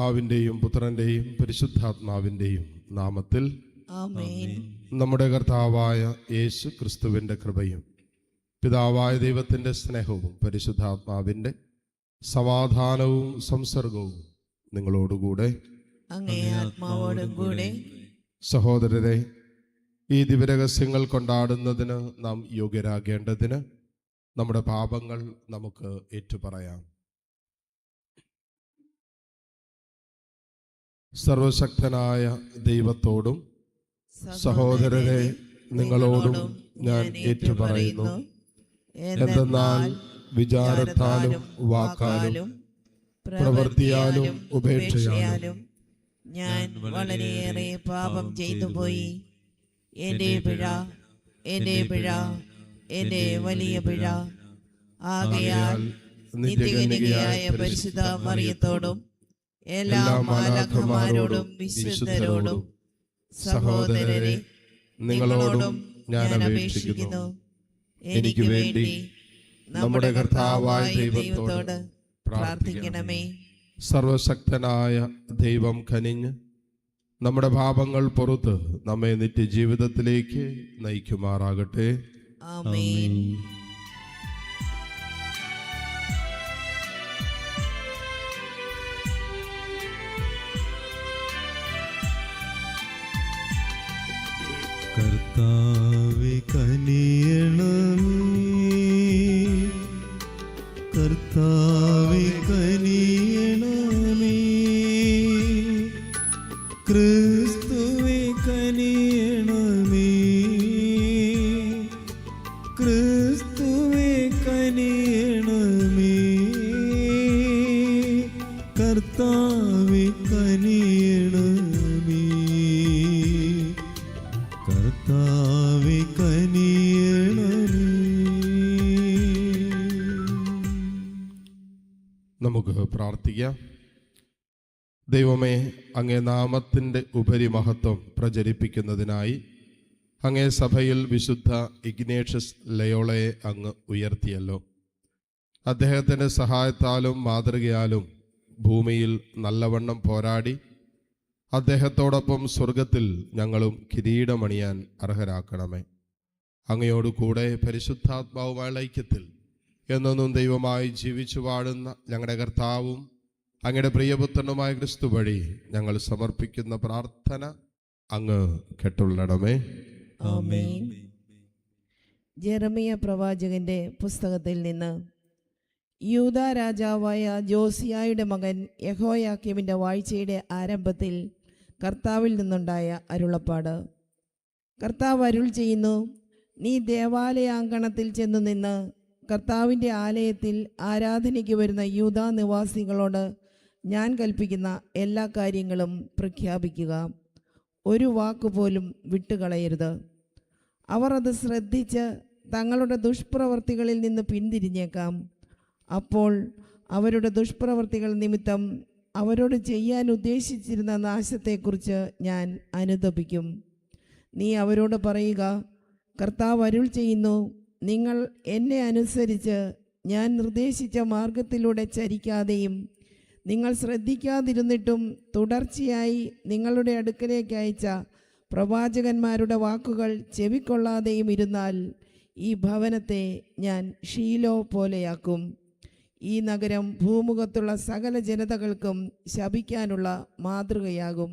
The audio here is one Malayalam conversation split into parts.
പിതാവിൻ്റെയും പുത്രൻ്റെയും പരിശുദ്ധാത്മാവിൻ്റെയും നാമത്തിൽ ആമേൻ. നമ്മുടെ കർത്താവായ യേശു ക്രിസ്തുവിൻ്റെ കൃപയും പിതാവായ ദൈവത്തിൻ്റെ സ്നേഹവും പരിശുദ്ധാത്മാവിൻ്റെ സമാധാനവും സംസർഗവും നിങ്ങളോടുകൂടെ അങ്ങേ ആത്മാവോടും കൂടെ. സഹോദരരെ, ഈ ദിവ്യരഹസ്യങ്ങൾ കൊണ്ടാടുന്നതിന് നാം യോഗ്യരാകേണ്ടതിന് നമ്മുടെ പാപങ്ങൾ നമുക്ക് ഏറ്റുപറയാം. സർവശക്തനായ ദൈവത്തോടും സഹോദരരെ നിങ്ങളോടും ഞാൻ ഏറ്റുപറയുന്നു. എന്തെന്നാൽ വിചാരത്താലും വാക്കാലും പ്രവൃത്തിയാലും ഉപേക്ഷയാലും ഞാൻ വളരെയേറെ പാപം ചെയ്തു പോയി. എൻ്റെ പിഴ, എൻ്റെ പിഴ, എൻ്റെ വലിയ പിഴ. ആകയാൽ നിത്യകന്യകയായ പരിശുദ്ധ മറിയത്തോടും എല്ലാ മാലാഖമാരോടും വിശുദ്ധരോടും സഹോദരരെ നിങ്ങളോടും ഞാൻ അപേക്ഷിക്കുന്നു, എനിക്ക് വേണ്ടി നമ്മുടെ കർത്താവായ ദൈവത്തോട് പ്രാർത്ഥിക്കണമേ. സർവശക്തനായ ദൈവം കനിഞ്ഞ് നമ്മുടെ പാപങ്ങൾ പുറത്ത് നമ്മെ നിത്യജീവിതത്തിലേക്ക് നയിക്കുമാറാകട്ടെ. ആമേൻ. കർത്താവേ കനിയണമേ, കർത്താവേ കനിയണമേ, ക്രിസ്തുവേ കനിയണമേ, ക്രിസ്തുവേ കനിയണമേ, കർത്താവേ കനിയണമേ, കർത്താവേ കനിയണമേ. നമുക്ക് പ്രാർത്ഥിക്കാം. ദൈവമേ, അങ്ങേ നാമത്തിൻ്റെ ഉപരിമഹത്വം പ്രചരിപ്പിക്കുന്നതിനായി അങ്ങേ സഭയിൽ വിശുദ്ധ ഇഗ്നേഷ്യസ് ലയോളയെ അങ്ങ് ഉയർത്തിയല്ലോ. അദ്ദേഹത്തിൻ്റെ സഹായത്താലും മാതൃകയാലും ഭൂമിയിൽ നല്ലവണ്ണം പോരാടി അദ്ദേഹത്തോടൊപ്പം സ്വർഗത്തിൽ ഞങ്ങളും കിരീടമണിയാൻ അർഹരാക്കണമേ. അങ്ങയോട് കൂടെ പരിശുദ്ധാത്മാവുമായുള്ള ഐക്യത്തിൽ എന്നൊന്നും ദൈവമായി ജീവിച്ചു വാഴുന്ന ഞങ്ങളുടെ കർത്താവും അങ്ങയുടെ പ്രിയപുത്രനുമായ ക്രിസ്തു വഴി ഞങ്ങൾ സമർപ്പിക്കുന്ന പ്രാർത്ഥന അങ്ങ് കേട്ടുള്ളണമേ. ആമേൻ. ജെറമിയ പ്രവാചകന്റെ പുസ്തകത്തിൽ നിന്ന്. യൂദാ രാജാവായ ജോസിയായുടെ മകൻ യഹോയാക്കീമിൻ്റെ വാഴ്ചയുടെ ആരംഭത്തിൽ കർത്താവിൽ നിന്നുണ്ടായ അരുളപ്പാട്. കർത്താവ് അരുൾ ചെയ്യുന്നു, നീ ദേവാലയാങ്കണത്തിൽ ചെന്നു നിന്ന് കർത്താവിൻ്റെ ആലയത്തിൽ ആരാധനയ്ക്ക് വരുന്ന യൂദാ നിവാസികളോട് ഞാൻ കൽപ്പിക്കുന്ന എല്ലാ കാര്യങ്ങളും പ്രഖ്യാപിക്കുക. ഒരു വാക്കുപോലും വിട്ടുകളയരുത്. അവർ അത് ശ്രദ്ധിച്ച് തങ്ങളുടെ ദുഷ്പ്രവർത്തികളിൽ നിന്ന് പിന്തിരിഞ്ഞേക്കാം. അപ്പോൾ അവരുടെ ദുഷ്പ്രവർത്തികൾ നിമിത്തം അവരോട് ചെയ്യാൻ ഉദ്ദേശിച്ചിരുന്ന നാശത്തെക്കുറിച്ച് ഞാൻ അനുതപിക്കും. നീ അവരോട് പറയുക, കർത്താവ് അരുൾ ചെയ്യുന്നു, നിങ്ങൾ എന്നെ അനുസരിച്ച് ഞാൻ നിർദ്ദേശിച്ച മാർഗത്തിലൂടെ ചരിക്കാതെയും നിങ്ങൾ ശ്രദ്ധിക്കാതിരുന്നിട്ടും തുടർച്ചയായി നിങ്ങളുടെ അടുക്കലേക്ക് അയച്ച പ്രവാചകന്മാരുടെ വാക്കുകൾ ചെവിക്കൊള്ളാതെയും ഇരുന്നാൽ ഈ ഭവനത്തെ ഞാൻ ഷീലോ പോലെയാക്കും. ഈ നഗരം ഭൂമുഖത്തുള്ള സകല ജനതകൾക്കും ശപിക്കാനുള്ള മാതൃകയാകും.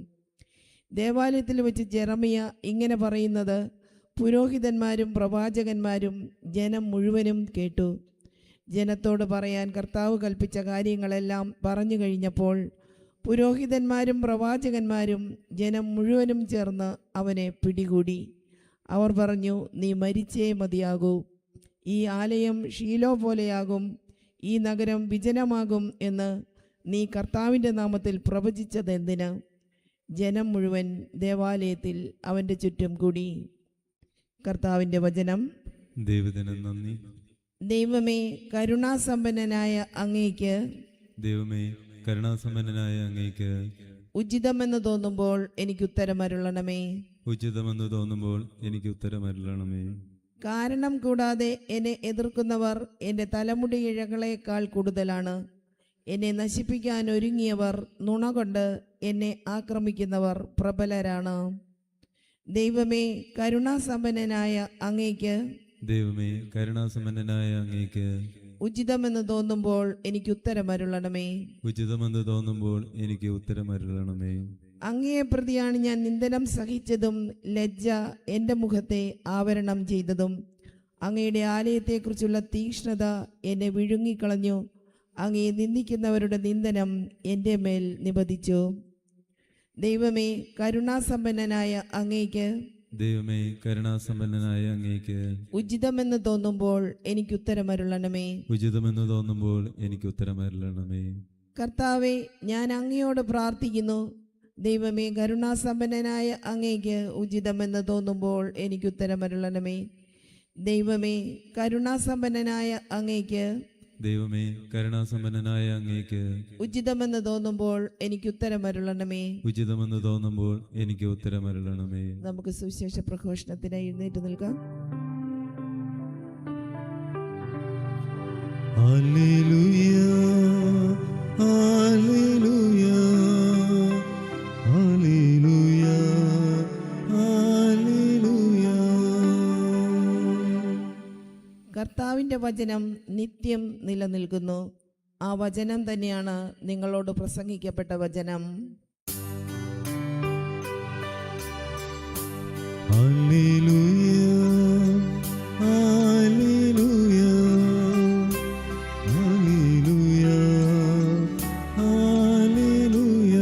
ദേവാലയത്തിൽ വെച്ച് ജെറമിയ ഇങ്ങനെ പറയുന്നത് പുരോഹിതന്മാരും പ്രവാചകന്മാരും ജനം മുഴുവനും കേട്ടു. ജനത്തോട് പറയാൻ കർത്താവ് കൽപ്പിച്ച കാര്യങ്ങളെല്ലാം പറഞ്ഞു കഴിഞ്ഞപ്പോൾ പുരോഹിതന്മാരും പ്രവാചകന്മാരും ജനം മുഴുവനും ചേർന്ന് അവനെ പിടികൂടി. അവർ പറഞ്ഞു, നീ മരിച്ചേ മതിയാകൂ. ഈ ആലയം ഷീലോ പോലെയാകും, ഈ നഗരം വിജനമാകും എന്ന് നീ കർത്താവിൻ്റെ നാമത്തിൽ പ്രവചിച്ചതെന്തിന്? ജനം മുഴുവൻ ദേവാലയത്തിൽ അവൻ്റെ ചുറ്റും കൂടി. കർത്താവിൻ്റെ വചനം. ദൈവത്തിന് നന്ദി. ദൈവമേ, കരുണാസമ്പന്നനായ അങ്ങേക്ക്, ദൈവമേ കരുണാസമ്പന്നനായ അങ്ങേക്ക് ഉചിതമെന്ന് തോന്നുമ്പോൾ എനിക്ക് ഉത്തരമരുളണമേ. ഉചിതമെന്ന് തോന്നുമ്പോൾ എനിക്ക് ഉത്തരമരുളണമേ. കാരണം കൂടാതെ എന്നെ എതിർക്കുന്നവർ എൻ്റെ തലമുടി ഇഴകളേക്കാൾ കൂടുതലാണ്. എന്നെ നശിപ്പിക്കാൻ ഒരുങ്ങിയവർ നുണ കൊണ്ട് എന്നെ ആക്രമിക്കുന്നവർ പ്രബലരാണ്. ദൈവമേ, കരുണാസമ്പന്നനായ അങ്ങേക്ക് ദൈവമേ, കരുണാസമ്പന്നനായ അങ്ങേക്ക് ഉചിതമെന്ന് തോന്നുമ്പോൾ എനിക്ക് ഉത്തരമരുളണമേ. ഉചിതമെന്ന് തോന്നുമ്പോൾ എനിക്ക് ഉത്തരമരുളണമേ. അങ്ങയെ പ്രതിയാണ് ഞാൻ നിന്ദനം സഹിച്ചതും ലജ്ജ എൻ്റെ മുഖത്തെ ആവരണം ചെയ്തതും. അങ്ങയുടെ ആലയത്തെക്കുറിച്ചുള്ള തീക്ഷ്ണത എന്നെ വിഴുങ്ങിക്കളഞ്ഞു. അങ്ങയെ നിന്ദിക്കുന്നവരുടെ നിന്ദനം എൻ്റെ മേൽ നിപതിച്ചു. ദൈവമേ, കരുണാസമ്പന്നനായ അങ്ങേക്ക് ദൈവമേ, കരുണാസമ്പന്നനായ അങ്ങേക്ക് ഉചിതമെന്ന് തോന്നുമ്പോൾ എനിക്ക് ഉത്തരമരുളണമേ. ഉചിതമെന്ന് തോന്നുമ്പോൾ എനിക്ക് ഉത്തരമരുളണമേ. കർത്താവെ, ഞാൻ അങ്ങയോട് പ്രാർത്ഥിക്കുന്നു. ദൈവമേ, കരുണാസമ്പന്നനായ അങ്ങേക്ക് ഉചിതമെന്ന് തോന്നുമ്പോൾ എനിക്ക് ഉത്തരമരുളണമേ. ദൈവമേ, കരുണാസമ്പന്നനായ അങ്ങേക്ക് ദൈവമേ, കരുണാസമ്പന്നനായ അങ്ങേക്ക് ഉചിതമെന്ന് തോന്നുമ്പോൾ എനിക്ക് ഉത്തരമരുളണമേ. ഉചിതമെന്ന് തോന്നുമ്പോൾ എനിക്ക് ഉത്തരമരുളണമേ. നമുക്ക് സുവിശേഷ പ്രഘോഷണത്തിനായി എഴുന്നേറ്റ് നിൽക്കാം. Hallelujah, hallelujah, hallelujah, hallelujah. കർത്താവിൻ്റെ വചനം നിത്യം നിലനിൽക്കുന്നു. ആ വചനം തന്നെയാണ് നിങ്ങളോട് പ്രസംഗിക്കപ്പെട്ട വചനം. Hallelujah, hallelujah, hallelujah, hallelujah,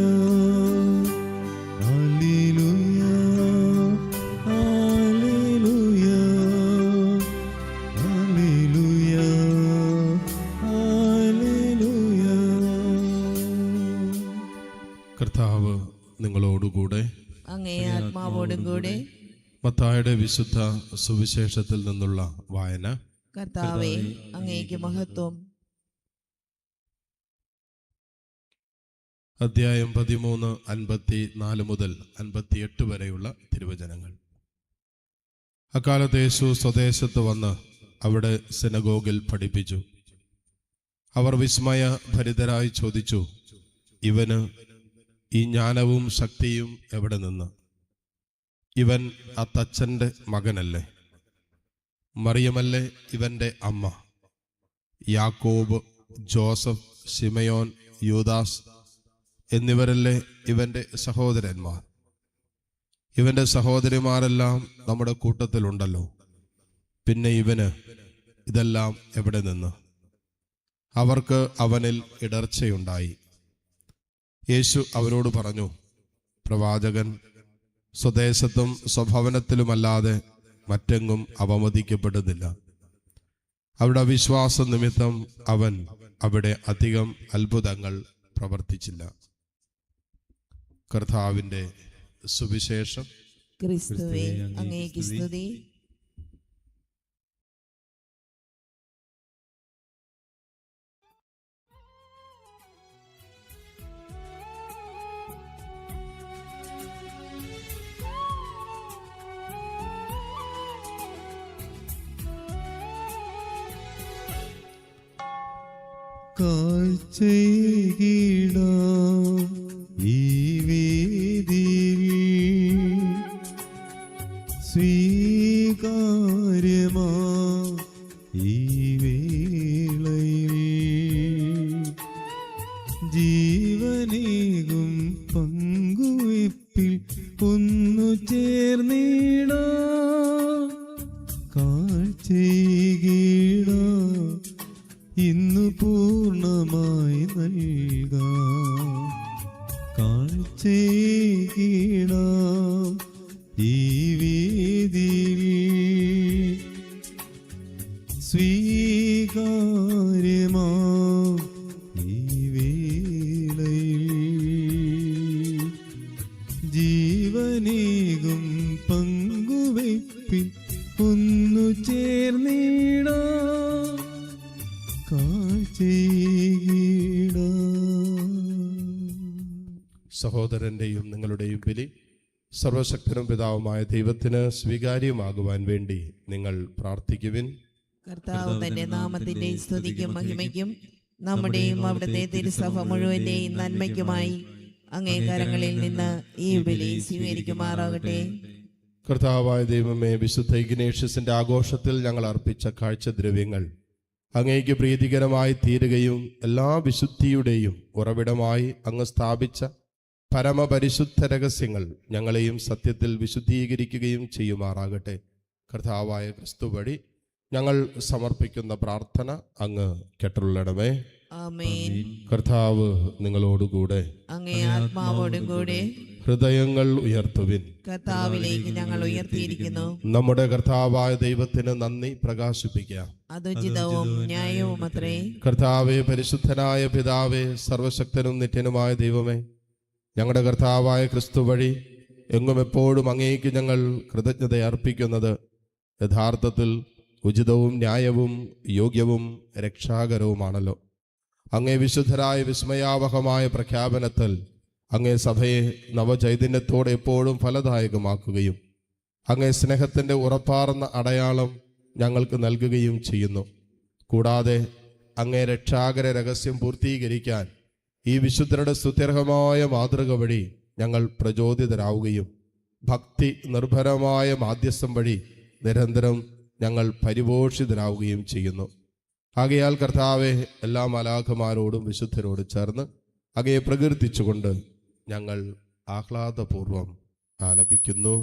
hallelujah, hallelujah, hallelujah, hallelujah. കർത്താവ് നിങ്ങളോടുകൂടെ. അങ്ങേ ആത്മാവോടും കൂടെ. മത്തായിയുടെ വിശുദ്ധ സുവിശേഷത്തിൽ നിന്നുള്ള വായന. കർത്താവേ, അങ്ങേക്ക് മഹത്വം. അധ്യായം 13, 54 മുതൽ 58 വരെയുള്ള തിരുവചനങ്ങൾ. അക്കാലത്ത് യേശു സ്വദേശത്ത് വന്ന് അവിടെ സിനഗോഗിൽ പഠിപ്പിച്ചു. അവർ വിസ്മയഭരിതരായി ചോദിച്ചു, ഇവന് ഈ ജ്ഞാനവും ശക്തിയും എവിടെ നിന്ന്? ഇവൻ ആ തച്ചൻ്റെ മകനല്ലേ? മറിയമല്ലേ ഇവൻ്റെ അമ്മ? യാക്കോബ്, ജോസഫ്, ശിമയോൻ, യൂദാസ് എന്നിവരല്ലേ ഇവൻ്റെ സഹോദരന്മാർ? ഇവൻ്റെ സഹോദരിമാരെല്ലാം നമ്മുടെ കൂട്ടത്തിലുണ്ടല്ലോ. പിന്നെ ഇവന് ഇതെല്ലാം എവിടെ നിന്ന്? അവർക്ക് അവനിൽ ഇടർച്ചയുണ്ടായി. യേശു അവരോട് പറഞ്ഞു, പ്രവാചകൻ സ്വദേശത്തും സ്വഭവനത്തിലുമല്ലാതെ മറ്റെങ്ങും അവമതിക്കപ്പെടുന്നില്ല. അവിടെ അവിശ്വാസ നിമിത്തം അവൻ അവിടെ അധികം അത്ഭുതങ്ങൾ പ്രവർത്തിച്ചില്ല. കർത്താവിൻ്റെ സുവിശേഷം. ക്രിസ്തുവേ, അങ്ങേക്ക് സ്തുതി. കാഴ്ചയിടാം ഈ വേദിയിൽ സ്വീകാര്യമാ ഈ വേളയിൽ ജീവനേകും പങ്കുവെപ്പിൽ ഒന്നു ചേർന്നിടാം. കാഴ്ചയിടാം ഇന്നു പൂർണ്ണമായി നൽകാം. കാഴ്ചയിടാം ഈ വേദിയിൽ സ്വീകാര്യമാം ഈ വേളയിൽ ജീവനേകും പങ്കുവെപ്പിൽ ഒന്നു ചേർന്നിടാം. സഹോദരന്റെയും നിങ്ങളുടെയും ബലി സർവശക്തനും പിതാവുമായ ദൈവത്തിന് സ്വീകാര്യമാകുവാൻ വേണ്ടി നിങ്ങൾ പ്രാർത്ഥിക്കുവിൻ. കർത്താവ് തന്റെ നാമത്തിന്റെ സ്തുതിക്കും മഹിമയ്ക്കും നമ്മുടെയും അവിടുത്തെ തിരുസഭ മുഴുവന്റെയും നന്മയ്ക്കുമായി അങ്ങേ കരങ്ങളിൽ നിന്ന് ഈ ബലി സ്വീകരിക്കുമാറാകട്ടെ. കർത്താവായ ദൈവമേ, വിശുദ്ധ ഇഗ്നേഷ്യസിന്റെ ആഘോഷത്തിൽ ഞങ്ങൾ അർപ്പിച്ച കാഴ്ചദ്രവ്യങ്ങൾ അങ്ങേക്ക് പ്രീതികരമായി തീരുകയും എല്ലാ വിശുദ്ധിയുടെയും ഉറവിടമായി അങ്ങ് സ്ഥാപിച്ച പരമപരിശുദ്ധ രഹസ്യങ്ങൾ ഞങ്ങളെയും സത്യത്തിൽ വിശുദ്ധീകരിക്കുകയും ചെയ്യുമാറാകട്ടെ. കർത്താവായ ക്രിസ്തു വഴി ഞങ്ങൾ സമർപ്പിക്കുന്ന പ്രാർത്ഥന അങ്ങ് കേട്ടുള്ളണമേ. ആമേൻ. കർത്താവ് നിങ്ങളോടുകൂടെ. അങ്ങേ ആത്മാവോടും കൂടെ. ഹൃദയങ്ങൾ ഉയർത്തുവിൻ. കർത്താവിലേക്ക് ഞങ്ങൾ ഉയർത്തിയിരിക്കുന്നു. നമ്മുടെ കർത്താവായ ദൈവത്തിന് നന്ദി പ്രകാശിപ്പിക്കാം. അതുചിതവും ന്യായവും അത്രേ. കർത്താവേ, പരിശുദ്ധനായ പിതാവേ, സർവശക്തനും നിത്യനുമായ ദൈവമേ, ഞങ്ങളുടെ കർത്താവായ ക്രിസ്തു വഴി എങ്ങും എപ്പോഴും അങ്ങേക്ക് ഞങ്ങൾ കൃതജ്ഞത അർപ്പിക്കുന്നത് യഥാർത്ഥത്തിൽ ഉചിതവും ന്യായവും യോഗ്യവും രക്ഷാകരവുമാണല്ലോ. അങ്ങേ വിശുദ്ധരായ വിസ്മയാവഹമായ പ്രഖ്യാപനത്തിൽ അങ്ങേ സഭയെ നവചൈതന്യത്തോടെ എപ്പോഴും ഫലദായകമാക്കുകയും അങ്ങേ സ്നേഹത്തിൻ്റെ ഉറപ്പാർന്ന അടയാളം ഞങ്ങൾക്ക് നൽകുകയും ചെയ്യുന്നു. കൂടാതെ അങ്ങേ രക്ഷാകര രഹസ്യം പൂർത്തീകരിക്കാൻ ഈ വിശുദ്ധരുടെ സ്തുത്യർഹമായ മാതൃക വഴി ഞങ്ങൾ പ്രചോദിതരാവുകയും ഭക്തി നിർഭരമായ മാധ്യസ്ഥം വഴി നിരന്തരം ഞങ്ങൾ പരിപോഷിതരാവുകയും ചെയ്യുന്നു. ആകയാൽ കർത്താവെ, എല്ലാ മാലാഖമാരോടും വിശുദ്ധരോട് ചേർന്ന് അങ്ങയെ പ്രകീർത്തിച്ചുകൊണ്ട് ഞങ്ങൾ ആഹ്ലാദപൂർവം ആലപിക്കുന്നു.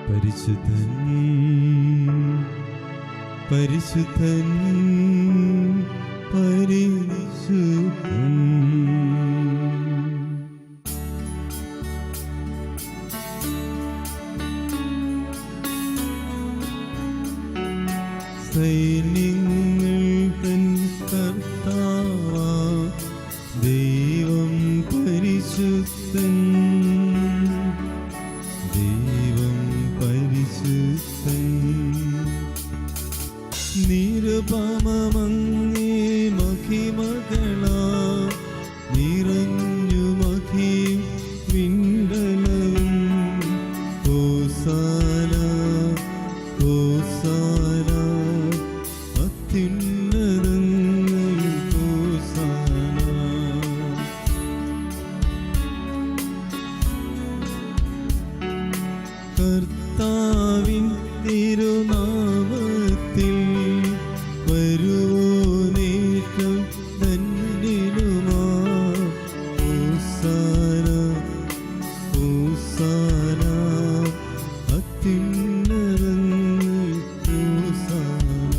പരിശുദ്ധൻ പരിശുദ്ധൻ പരിശുദ്ധൻ. സൈന്യങ്ങൾ തൻ കർത്താവാ ദൈവം പരിശുദ്ധൻ, ദൈവം പരിശുദ്ധൻ. നിരുപമമങ്ങേ മഹിമകളാ നിറഞ്ഞു മഹിം വിണ്ടലവും. ഹോസാന ഹോസാന അത്യുന്നതങ്ങളിൽ ഹോസാന. കർത്താവിൻ തിരുനാമത്തിൽ വരുവോനേറ്റം ധന്യനുമാ. ഹോസാന ഹോസാന അത്യുന്നതങ്ങളിൽ ഹോസാന.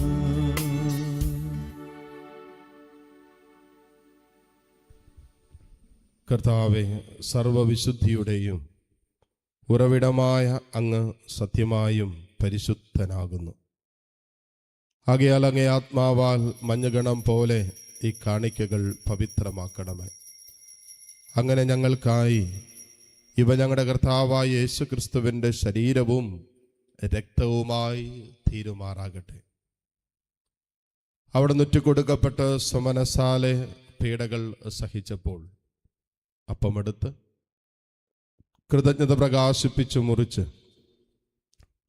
കർത്താവെ, സർവവിശുദ്ധിയുടെയും ഉറവിടമായ അങ്ങ് സത്യമായും പരിശുദ്ധനാകുന്നു. ആകയാൽ അങ്ങേ ആത്മാവാൽ മഞ്ഞഗണം പോലെ ഈ കാണിക്കകൾ പവിത്രമാക്കണമേ. അങ്ങനെ ഞങ്ങൾക്കായി ഇവ ഞങ്ങളുടെ കർത്താവായ യേശു ക്രിസ്തുവിൻ്റെ ശരീരവും രക്തവുമായി തീരുമാറാകട്ടെ. അവിടെ നുറ്റിക്കൊടുക്കപ്പെട്ട് സ്വമനസാലെ പീഡകൾ സഹിച്ചപ്പോൾ അപ്പമെടുത്ത് കൃതജ്ഞത പ്രകാശിപ്പിച്ചു മുറിച്ച്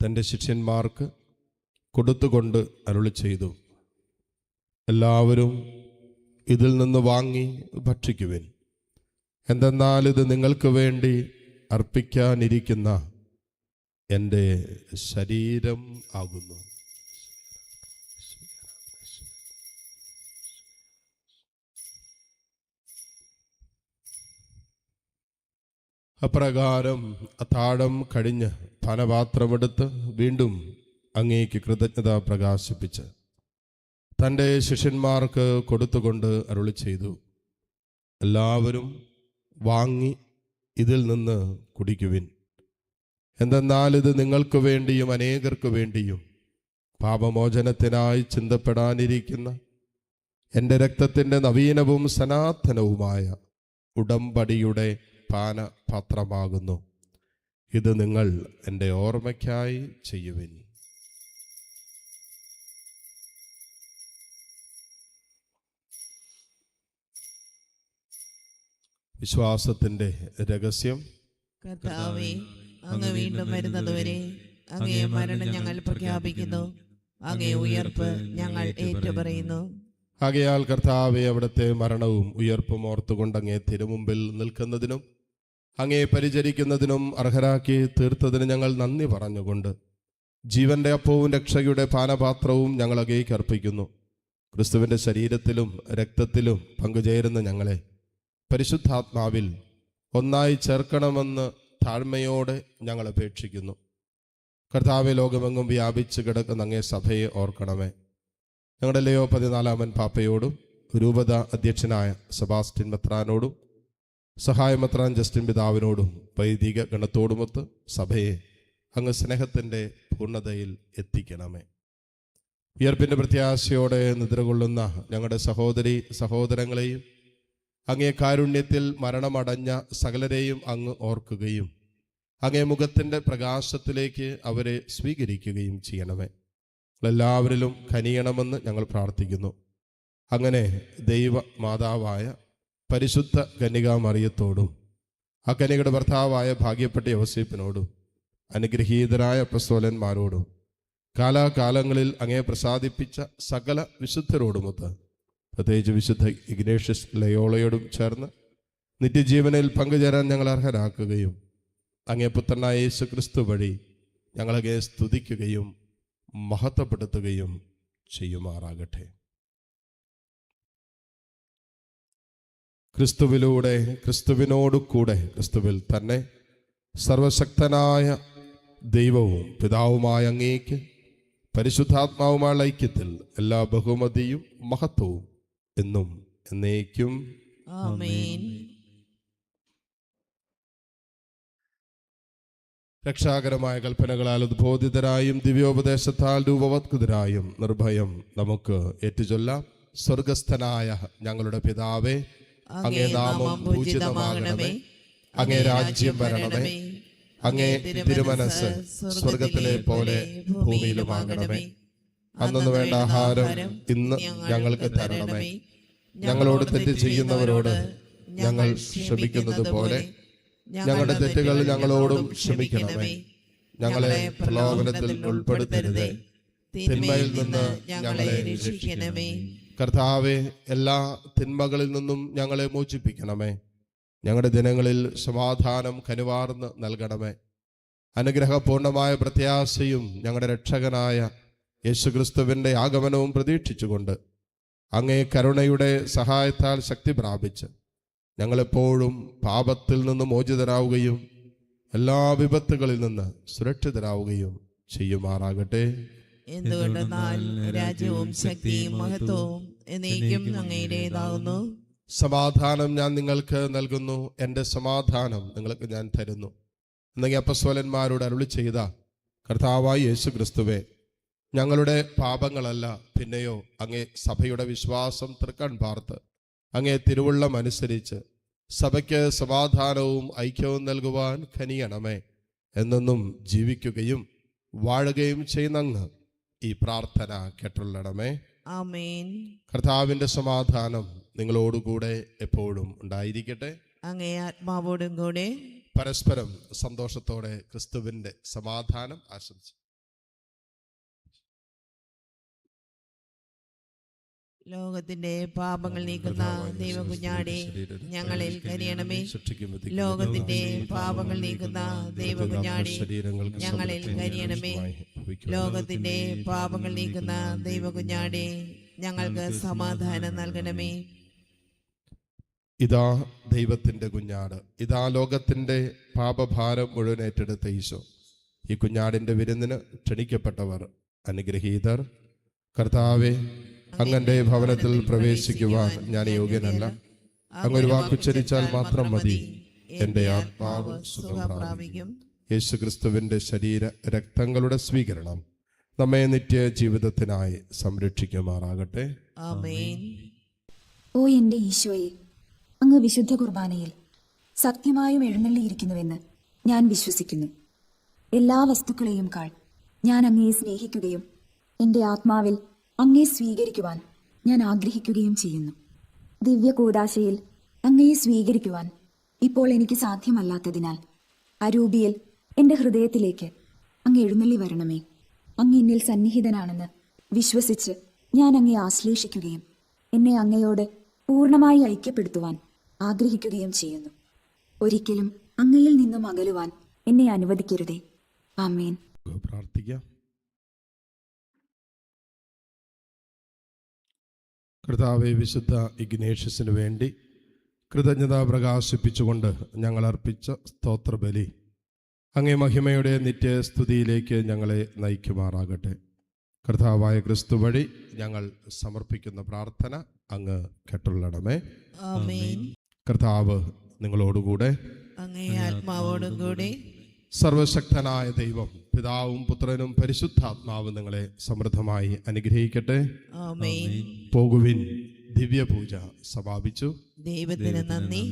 തൻ്റെ ശിഷ്യന്മാർക്ക് കൊടുത്തുകൊണ്ട് അരുളി ചെയ്തു, എല്ലാവരും ഇതിൽ നിന്ന് വാങ്ങി ഭക്ഷിക്കുവിൻ. എന്തെന്നാൽ ഇത് നിങ്ങൾക്ക് വേണ്ടി അർപ്പിക്കാനിരിക്കുന്ന എൻ്റെ ശരീരം ആകുന്നു. അപ്രകാരം അത്താഴം കഴിഞ്ഞ് പാനപാത്രമെടുത്ത് വീണ്ടും അങ്ങേക്ക് കൃതജ്ഞത പ്രകാശിപ്പിച്ച് തൻ്റെ ശിഷ്യന്മാർക്ക് കൊടുത്തുകൊണ്ട് അരുളി ചെയ്തു, എല്ലാവരും വാങ്ങി ഇതിൽ നിന്ന് കുടിക്കുവിൻ. എന്തെന്നാൽ ഇത് നിങ്ങൾക്ക് വേണ്ടിയും അനേകർക്ക് വേണ്ടിയും പാപമോചനത്തിനായി ചിന്തപ്പെടാനിരിക്കുന്ന എൻ്റെ രക്തത്തിൻ്റെ നവീനവും സനാതനവുമായ ഉടമ്പടിയുടെ പാനപാത്രമാകുന്നു. ഇത് നിങ്ങൾ എൻ്റെ ഓർമ്മയ്ക്കായി ചെയ്യുവിൻ. വിശ്വാസത്തിൻ്റെ രഹസ്യം. കർത്താവേ, അങ്ങ് വീണ്ടും വരുന്നതുവരെ അങ്ങേ മരണം ഞങ്ങൾ പ്രഖ്യാപിക്കുന്നു, അങ്ങേ ഉയർപ്പ് ഞങ്ങൾ ഏറ്റുപറയുന്നു. ആകയാൽ കർത്താവെ, അവിടുത്തെ മരണവും ഉയർപ്പും ഓർത്തുകൊണ്ട് അങ്ങേ തിരുമുമ്പിൽ നിൽക്കുന്നതിനും അങ്ങേ പരിചരിക്കുന്നതിനും അർഹരാക്കി തീർത്തതിന് ഞങ്ങൾ നന്ദി പറഞ്ഞുകൊണ്ട് ജീവന്റെ അപ്പവും രക്ഷയുടെ പാനപാത്രവും ഞങ്ങൾ അങ്ങേക്ക് അർപ്പിക്കുന്നു. ക്രിസ്തുവിൻ്റെ ശരീരത്തിലും രക്തത്തിലും പങ്കുചേരുന്ന ഞങ്ങളെ പരിശുദ്ധാത്മാവിൽ ഒന്നായി ചേർക്കണമെന്ന് താഴ്മയോടെ ഞങ്ങൾ അപേക്ഷിക്കുന്നു. കർത്താവെ, ലോകമെങ്ങും വ്യാപിച്ച് കിടക്കുന്ന അങ്ങേ സഭയെ ഓർക്കണമേ. ഞങ്ങളുടെ ലിയോ 14 പാപ്പയോടും രൂപത അധ്യക്ഷനായ സെബാസ്റ്റ്യൻ മെത്രാനോടും സഹായമെത്രാൻ ജസ്റ്റിൻ പിതാവിനോടും വൈദിക ഗണത്തോടുമൊത്ത് സഭയെ അങ്ങ് സ്നേഹത്തിൻ്റെ പൂർണ്ണതയിൽ എത്തിക്കണമേ. ഉയർപ്പിൻ്റെ പ്രത്യാശയോടെ നിദ്രകൊള്ളുന്ന ഞങ്ങളുടെ സഹോദരി സഹോദരങ്ങളെയും അങ്ങേ കാരുണ്യത്തിൽ മരണമടഞ്ഞ സകലരെയും അങ്ങ് ഓർക്കുകയും അങ്ങേ മുഖത്തിൻ്റെ പ്രകാശത്തിലേക്ക് അവരെ സ്വീകരിക്കുകയും ചെയ്യണമേ. എല്ലാവരിലും കനിയണമെന്ന് ഞങ്ങൾ പ്രാർത്ഥിക്കുന്നു. അങ്ങനെ ദൈവ മാതാവായ പരിശുദ്ധ കന്യകാമറിയത്തോടും ആ കന്യകയുടെ ഭർത്താവായ ഭാഗ്യപ്പെട്ട യോസേപ്പിനോടും അനുഗ്രഹീതരായ അപ്പസ്തോലന്മാരോടും കാലാകാലങ്ങളിൽ അങ്ങേ പ്രസാദിപ്പിച്ച സകല വിശുദ്ധരോടുമൊത്ത് പ്രത്യേകിച്ച് വിശുദ്ധ ഇഗ്നേഷ്യസ് ലയോളയോടും ചേർന്ന് നിത്യജീവനിൽ പങ്കുചേരാൻ ഞങ്ങൾ അർഹരാക്കുകയും അങ്ങേ പുത്രനായ യേശു ക്രിസ്തു വഴി ഞങ്ങളങ്ങേ സ്തുതിക്കുകയും മഹത്വപ്പെടുത്തുകയും ചെയ്യുമാറാകട്ടെ. ക്രിസ്തുവിലൂടെ, ക്രിസ്തുവിനോടു കൂടെ, ക്രിസ്തുവിൽ തന്നെ സർവശക്തനായ ദൈവവും പിതാവുമായ അങ്ങേക്ക് പരിശുദ്ധാത്മാവുമായ ഐക്യത്തിൽ എല്ലാ ബഹുമതിയും മഹത്വവും എന്നും എന്നേക്കും ആമേൻ. രക്ഷാകരമായ കൽപ്പനകളാൽ ഉദ്ബോധിതരായും ദിവ്യോപദേശത്താൽ രൂപവത്കൃതരായും നിർഭയം നമുക്ക് ഏറ്റുചൊല്ലാം. സ്വർഗസ്ഥനായ ഞങ്ങളുടെ പിതാവേ, അങ്ങേ നാമം പൂജിതമാകണമേ. അങ്ങേ രാജ്യം വരണമേ. അങ്ങേ തിരുമനസ് സ്വർഗത്തിലെ പോലെ ഭൂമിയിലുമാകണമേ. അന്നു വേണ്ട ആഹാരം ഇന്ന് ഞങ്ങൾക്ക് തരണമേ. ഞങ്ങളോട് തെറ്റ് ചെയ്യുന്നവരോട് ഞങ്ങൾ ക്ഷമിക്കുന്നത് പോലെ ഞങ്ങളുടെ തെറ്റുകൾ ഞങ്ങളോടും ക്ഷമിക്കണമേ. ഞങ്ങളെ പ്രലോഭനത്തിൽ ഉൾപ്പെടുത്തരുതേ, തിന്മയിൽ നിന്ന് ഞങ്ങളെ രക്ഷിക്കണമേ. കർത്താവെ, എല്ലാ തിന്മകളിൽ നിന്നും ഞങ്ങളെ മോചിപ്പിക്കണമേ. ഞങ്ങളുടെ ദിനങ്ങളിൽ സമാധാനം കനിവാർന്ന് നൽകണമേ. അനുഗ്രഹപൂർണമായ പ്രത്യാശയും ഞങ്ങളുടെ രക്ഷകനായ യേശുക്രിസ്തുവിൻ്റെ ആഗമനവും പ്രതീക്ഷിച്ചുകൊണ്ട് അങ്ങേ കരുണയുടെ സഹായത്താൽ ശക്തി പ്രാപിച്ച് ഞങ്ങളെപ്പോഴും പാപത്തിൽ നിന്ന് മോചിതരാവുകയും എല്ലാ വിപത്തുകളിൽ നിന്ന് സുരക്ഷിതരാവുകയും ചെയ്യുമാറാകട്ടെ. എന്തുകൊണ്ടെന്നാൽ രാജ്യവും ശക്തിയും മഹത്വവും എന്നേക്കും അങ്ങയുടേതാകുന്നു. സമാധാനം ഞാൻ നിങ്ങൾക്ക് നൽകുന്നു, എൻ്റെ സമാധാനം നിങ്ങൾക്ക് ഞാൻ തരുന്നു എന്നീ അപ്പസ്തോലന്മാരോട് അരുളി ചെയ്ത കർത്താവായ യേശു ക്രിസ്തുവേ, ഞങ്ങളുടെ പാപങ്ങളല്ല പിന്നെയോ അങ്ങേ സഭയുടെ വിശ്വാസം തൃക്കൺ പാർത്ത് അങ്ങേ തിരുവുള്ളം അനുസരിച്ച് സഭയ്ക്ക് സമാധാനവും ഐക്യവും നൽകുവാൻ കനിയണമേ. എന്നെന്നും ജീവിക്കുകയും വാഴുകയും ചെയ്യുന്ന അങ്ങ് ഈ പ്രാർത്ഥന കേട്ടുള്ളണമേ. ആമേൻ. കർത്താവിൻ്റെ സമാധാനം നിങ്ങളോടുകൂടെ എപ്പോഴും ഉണ്ടായിരിക്കട്ടെ. അങ്ങേ ആത്മാവോടും കൂടെ. പരസ്പരം സന്തോഷത്തോടെ ക്രിസ്തുവിൻ്റെ സമാധാനം ആശംസിച്ചു. ലോകത്തിന്റെ പാപങ്ങൾ നീക്കുന്ന ദൈവകുഞ്ഞാടേ, ഞങ്ങളിൽ കനിയണമേ. ലോകത്തിന്റെ പാപങ്ങൾ നീക്കുന്ന ദൈവകുഞ്ഞാടേ, ഞങ്ങളിൽ കനിയണമേ. ലോകത്തിന്റെ പാപങ്ങൾ നീക്കുന്ന ദൈവകുഞ്ഞാടേ, ഞങ്ങൾക്ക് സമാധാനം നൽകണമേ. ഇതാ ദൈവത്തിൻ്റെ കുഞ്ഞാട്, ഇതാ ലോകത്തിൻ്റെ പാപഭാരം മുഴുവൻ ഏറ്റെടുത്ത ഈശോ. ഈ കുഞ്ഞാടിൻ്റെ വിരുന്നിന് ക്ഷണിക്കപ്പെട്ടവർ അനുഗ്രഹീതർ. കർത്താവെ, അങ്ങന്റെ ഭവനത്തിൽ പ്രവേശിക്കുവാൻ ഞാൻ യോഗ്യനല്ല. അങ്ങൊരു വാക്കുച്ചരിച്ചാൽ മാത്രം മതി, എൻ്റെ ആത്മാവ് സുഖം പ്രാപിക്കും. യേശുക്രിസ്തുവിൻ്റെ ശരീര രക്തങ്ങളുടെ സ്വീകരണം നമ്മെ നിത്യ ജീവിതത്തിനായി സംരക്ഷിക്കുമാറാകട്ടെ. ആമേൻ. ഓ എൻ്റെ ഈശോയെ, അങ്ങ് വിശുദ്ധ കുർബാനയിൽ സത്യമായും എഴുന്നള്ളിയിരിക്കുന്നുവെന്ന് ഞാൻ വിശ്വസിക്കുന്നു. എല്ലാ വസ്തുക്കളെയും കാൾ ഞാൻ അങ്ങയെ സ്നേഹിക്കുകയും എൻ്റെ ആത്മാവിൽ അങ്ങയെ സ്വീകരിക്കുവാൻ ഞാൻ ആഗ്രഹിക്കുകയും ചെയ്യുന്നു. ദിവ്യ കൂദാശയിൽ അങ്ങയെ സ്വീകരിക്കുവാൻ ഇപ്പോൾ എനിക്ക് സാധ്യമല്ലാത്തതിനാൽ അരൂപിയിൽ എൻ്റെ ഹൃദയത്തിലേക്ക് അങ്ങ് എഴുന്നള്ളി വരണമേ. അങ്ങ് എന്നിൽ സന്നിഹിതനാണെന്ന് വിശ്വസിച്ച് ഞാൻ അങ്ങയെ ആശ്ലേഷിക്കുകയും എന്നെ അങ്ങയോട് പൂർണ്ണമായി ഐക്യപ്പെടുത്തുവാൻ ആഗ്രഹിക്കുകയും ചെയ്യുന്നു. ഒരിക്കലും അങ്ങയിൽ നിന്നും അകലുവാൻ എന്നെ അനുവദിക്കരുതേ. ആമേൻ. പ്രാർത്ഥിക്കാം. കർത്താവെ, വിശുദ്ധ ഇഗ്നേഷ്യസിന് വേണ്ടി കൃതജ്ഞത പ്രകാശിപ്പിച്ചുകൊണ്ട് ഞങ്ങൾ അർപ്പിച്ച സ്തോത്രബലി അങ്ങേ മഹിമയുടെ നിത്യസ്തുതിയിലേക്ക് ഞങ്ങളെ നയിക്കുമാറാകട്ടെ. കർത്താവായ ക്രിസ്തു വഴി ഞങ്ങൾ സമർപ്പിക്കുന്ന പ്രാർത്ഥന അങ്ങ് കേട്ടുള്ളണമേ. ആമേൻ. കർത്താവ് നിങ്ങളോടുകൂടെ, അങ്ങേ ആത്മാവോടും കൂടെ. സർവശക്തനായ ദൈവം പിതാവും പുത്രനും പരിശുദ്ധാത്മാവും നിങ്ങളെ സമൃദ്ധമായി അനുഗ്രഹിക്കട്ടെ. ആമേൻ. പോകുവിൻ, ദിവ്യപൂജ സമാപിച്ചു. ദൈവത്തിന് നന്ദി.